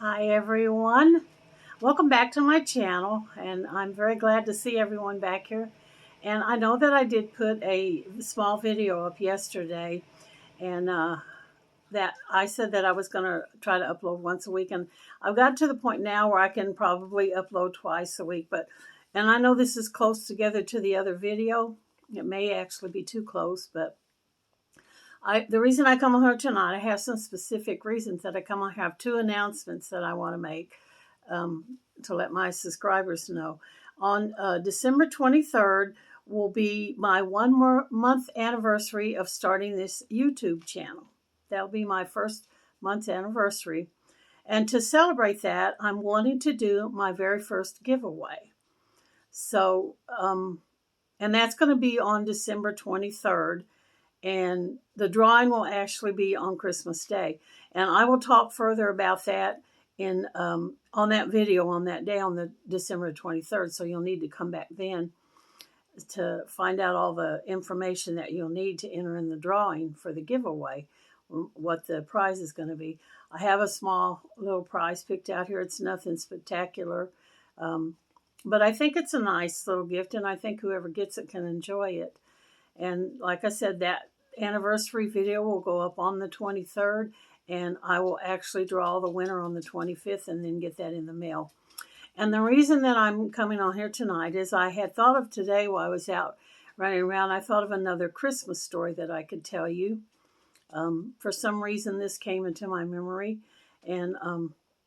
Hi everyone, welcome back to my channel, and I'm very glad to see everyone back here. And I know that I did put a small video up yesterday, and that I said that I was going to try to upload once a week, and I've got to the point now where I can probably upload twice a week. And I know this is close together to the other video. It may actually be too close, but the reason I come on here tonight, I have some specific reasons that I come on. I have two announcements that I want to make to let my subscribers know. On December 23rd will be my 1 month anniversary of starting this YouTube channel. That'll be my first month's anniversary. And to celebrate that, I'm wanting to do my very first giveaway. So, and that's going to be on December 23rd. And the drawing will actually be on Christmas Day. And I will talk further about that in on that video on that day, on the December 23rd. So you'll need to come back then to find out all the information that you'll need to enter in the drawing for the giveaway, what the prize is going to be. I have a small little prize picked out here. It's nothing spectacular, but I think it's a nice little gift, and I think whoever gets it can enjoy it. And like I said, that anniversary video will go up on the 23rd, and I will actually draw the winner on the 25th and then get that in the mail. And the reason that I'm coming on here tonight is I had thought of today while I was out running around, I thought of another Christmas story that I could tell you. For some reason, this came into my memory, and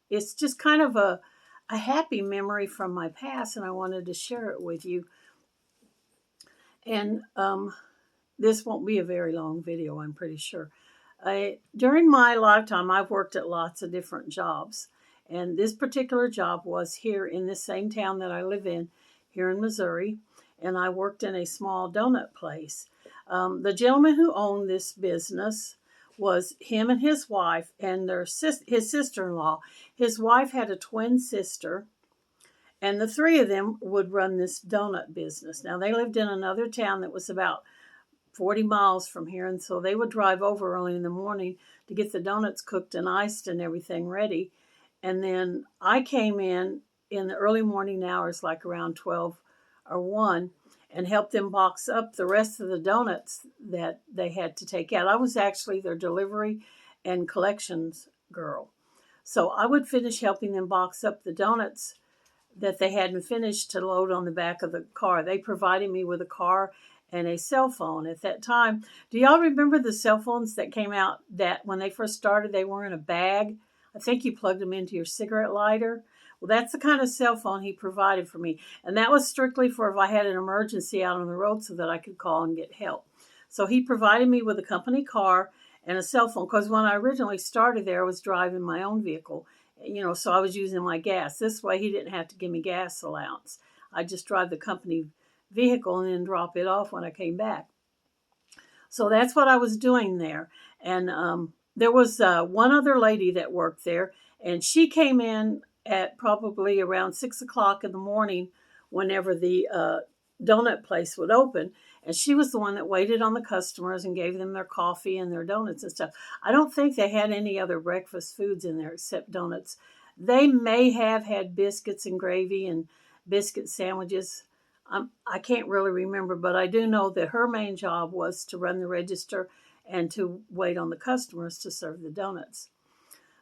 it's just kind of a happy memory from my past, and I wanted to share it with you. And this won't be a very long video, I'm pretty sure. During my lifetime, I've worked at lots of different jobs. And this particular job was here in this same town that I live in, here in Missouri. And I worked in a small donut place. The gentleman who owned this business was him and his wife and his sister-in-law. His wife had a twin sister, and the three of them would run this donut business. Now, they lived in another town that was about 40 miles from here, and so they would drive over early in the morning to get the donuts cooked and iced and everything ready. And then I came in the early morning hours, like around 12 or 1, and helped them box up the rest of the donuts that they had to take out. I was actually their delivery and collections girl. So I would finish helping them box up the donuts that they hadn't finished to load on the back of the car. They provided me with a car and a cell phone at that time. Do y'all remember the cell phones that came out that when they first started, they were in a bag? I think you plugged them into your cigarette lighter. Well, that's the kind of cell phone he provided for me. And that was strictly for if I had an emergency out on the road so that I could call and get help. So he provided me with a company car and a cell phone, because when I originally started there, I was driving my own vehicle. So I was using my gas. This way, he didn't have to give me gas allowance. I just drive the company vehicle and then drop it off when I came back. So that's what I was doing there. And there was one other lady that worked there, and she came in at probably around 6 o'clock in the morning whenever the donut place would open. And she was the one that waited on the customers and gave them their coffee and their donuts and stuff. I don't think they had any other breakfast foods in there except donuts. They may have had biscuits and gravy and biscuit sandwiches. I can't really remember, but I do know that her main job was to run the register and to wait on the customers to serve the donuts.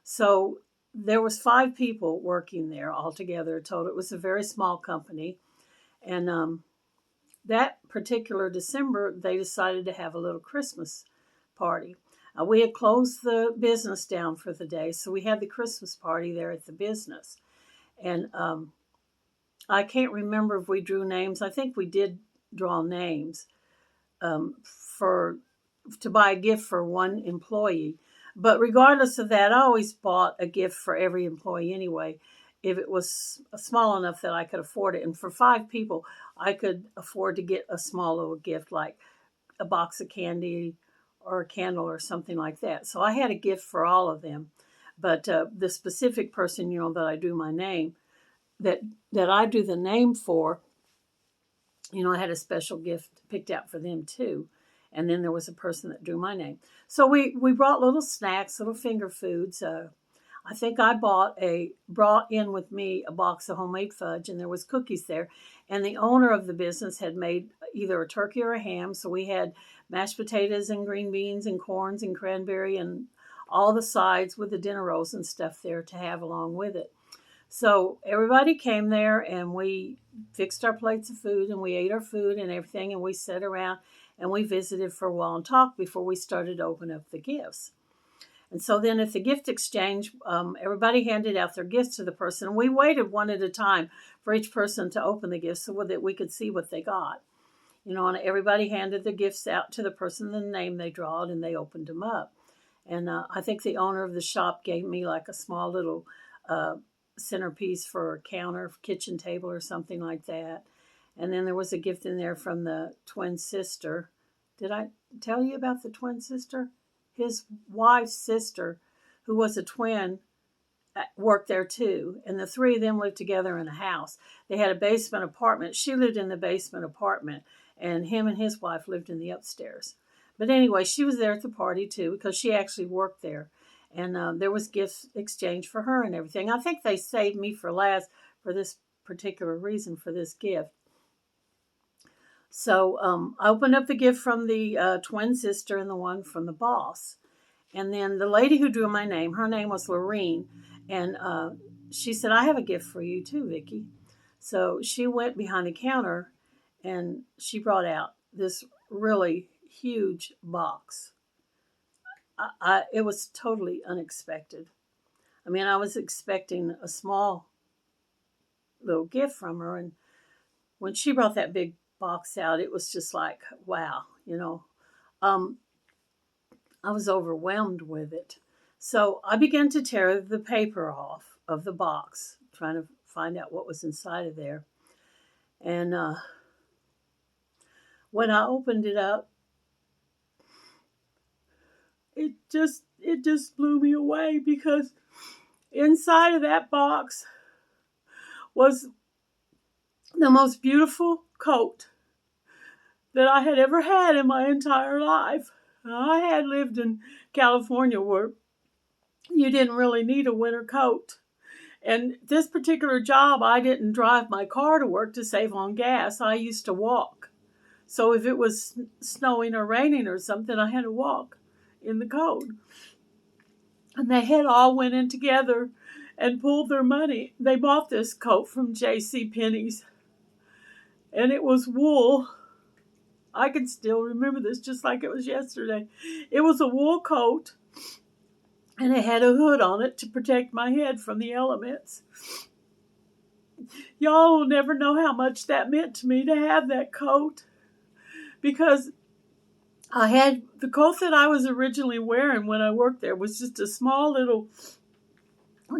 So there was 5 people working there altogether. Total. It was a very small company. And that particular December, they decided to have a little Christmas party. We had closed the business down for the day, so we had the Christmas party there at the business. And I can't remember if we drew names. I think we did draw names to buy a gift for one employee. But regardless of that, I always bought a gift for every employee anyway, if it was small enough that I could afford it. And for 5 people, I could afford to get a small little gift like a box of candy or a candle or something like that. So I had a gift for all of them. But the specific person, that I do my name, that I do the name for, I had a special gift picked out for them too. And then there was a person that drew my name. So we brought little snacks, little finger foods. I think I brought in with me a box of homemade fudge, and there was cookies there. And the owner of the business had made either a turkey or a ham, so we had mashed potatoes and green beans and corns and cranberry and all the sides with the dinner rolls and stuff there to have along with it. So everybody came there and we fixed our plates of food and we ate our food and everything, and we sat around and we visited for a while and talked before we started to open up the gifts. And so then at the gift exchange, everybody handed out their gifts to the person. We waited one at a time for each person to open the gifts so that we could see what they got. And everybody handed the gifts out to the person, the name they drawed, and they opened them up. And I think the owner of the shop gave me like a small little centerpiece for a counter, kitchen table or something like that. And then there was a gift in there from the twin sister. Did I tell you about the twin sister? His wife's sister, who was a twin, worked there too. And the three of them lived together in a house. They had a basement apartment. She lived in the basement apartment, and him and his wife lived in the upstairs. But anyway, she was there at the party too because she actually worked there. And there was gifts exchanged for her and everything. I think they saved me for last for this particular reason for this gift. So I opened up the gift from the twin sister and the one from the boss. And then the lady who drew my name, her name was Lorene. And she said, I have a gift for you too, Vicki. So she went behind the counter and she brought out this really huge box. It was totally unexpected. I mean, I was expecting a small little gift from her. And when she brought that big box out, it was just like, wow, I was overwhelmed with it. So I began to tear the paper off of the box, trying to find out what was inside of there. And when I opened it up, it just blew me away, because inside of that box was the most beautiful coat that I had ever had in my entire life. I had lived in California where you didn't really need a winter coat. And this particular job, I didn't drive my car to work to save on gas. I used to walk. So if it was snowing or raining or something, I had to walk in the coat. And they had all went in together and pooled their money. They bought this coat from J.C. Penney's. And it was wool. I can still remember this just like it was yesterday. It was a wool coat, and it had a hood on it to protect my head from the elements. Y'all will never know how much that meant to me to have that coat, because I had the coat that I was originally wearing when I worked there was just a small little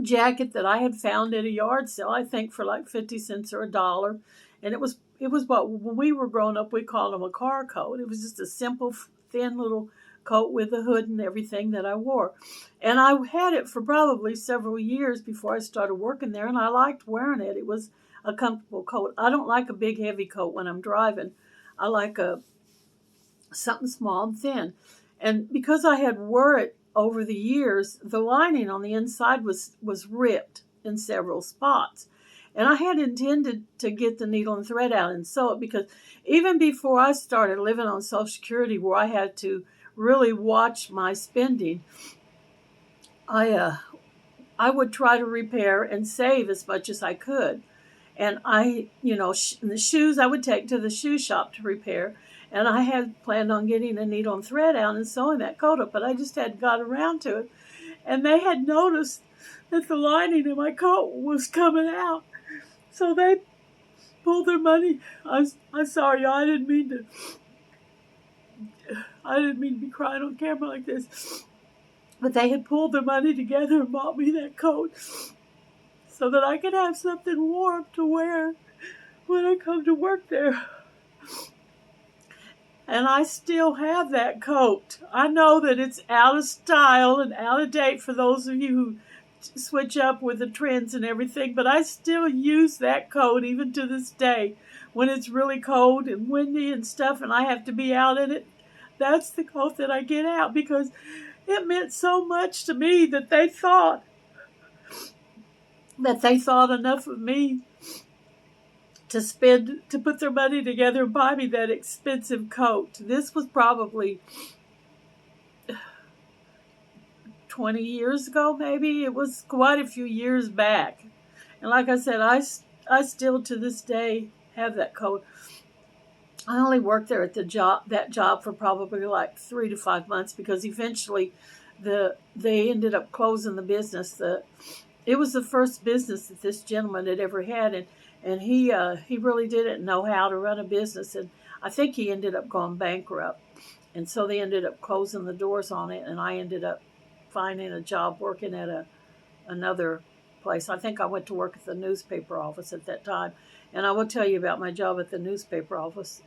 jacket that I had found at a yard sale, I think for like 50 cents or $1. And it was what, when we were growing up, we called them a car coat. It was just a simple, thin little coat with a hood and everything that I wore. And I had it for probably several years before I started working there, and I liked wearing it. It was a comfortable coat. I don't like a big, heavy coat when I'm driving. I like something small and thin. And because I had wore it over the years, the lining on the inside was ripped in several spots. And I had intended to get the needle and thread out and sew it, because even before I started living on Social Security, where I had to really watch my spending, I would try to repair and save as much as I could. And the shoes I would take to the shoe shop to repair. And I had planned on getting a needle and thread out and sewing that coat up, but I just hadn't got around to it. And they had noticed that the lining in my coat was coming out. So they pulled their money. I'm sorry, y'all. I didn't mean to be crying on camera like this. But they had pulled their money together and bought me that coat so that I could have something warm to wear when I come to work there. And I still have that coat. I know that it's out of style and out of date for those of you who switch up with the trends and everything, but I still use that coat even to this day when it's really cold and windy and stuff and I have to be out in it. That's the coat that I get out, because it meant so much to me that they thought that they thought enough of me to put their money together and buy me that expensive coat. This was probably 20 years ago, maybe. It was quite a few years back. And like I said, I still to this day have that coat. I only worked there at that job for probably like 3 to 5 months, because eventually they ended up closing the business. It was the first business that this gentleman had ever had, and he really didn't know how to run a business, and I think he ended up going bankrupt, and so they ended up closing the doors on it, and I ended up finding a job working at another place. I think I went to work at the newspaper office at that time, and I will tell you about my job at the newspaper office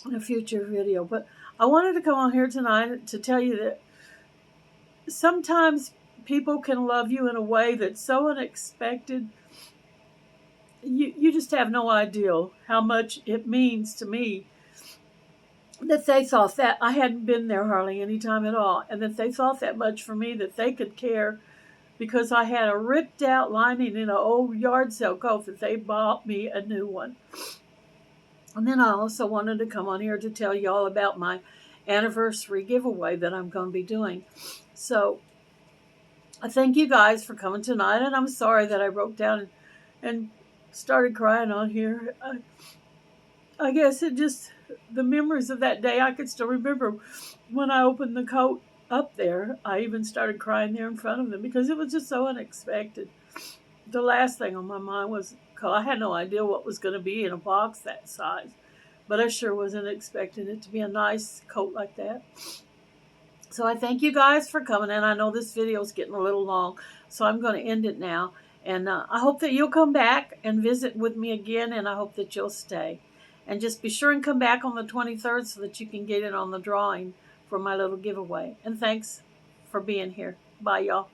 in a future video. But I wanted to come on here tonight to tell you that sometimes people can love you in a way that's so unexpected. You just have no idea how much it means to me that they thought that I hadn't been there hardly any time at all, and that they thought that much for me, that they could care because I had a ripped out lining in an old yard sale coat, that they bought me a new one. And then I also wanted to come on here to tell you all about my anniversary giveaway that I'm going to be doing. So I thank you guys for coming tonight, and I'm sorry that I broke down and started crying on here. I guess the memories of that day, I could still remember when I opened the coat up there. I even started crying there in front of them because it was just so unexpected. The last thing on my mind was, I had no idea what was going to be in a box that size, but I sure wasn't expecting it to be a nice coat like that. So I thank you guys for coming, and I know this video is getting a little long, so I'm going to end it now. And I hope that you'll come back and visit with me again, and I hope that you'll stay. And just be sure and come back on the 23rd so that you can get in on the drawing for my little giveaway. And thanks for being here. Bye, y'all.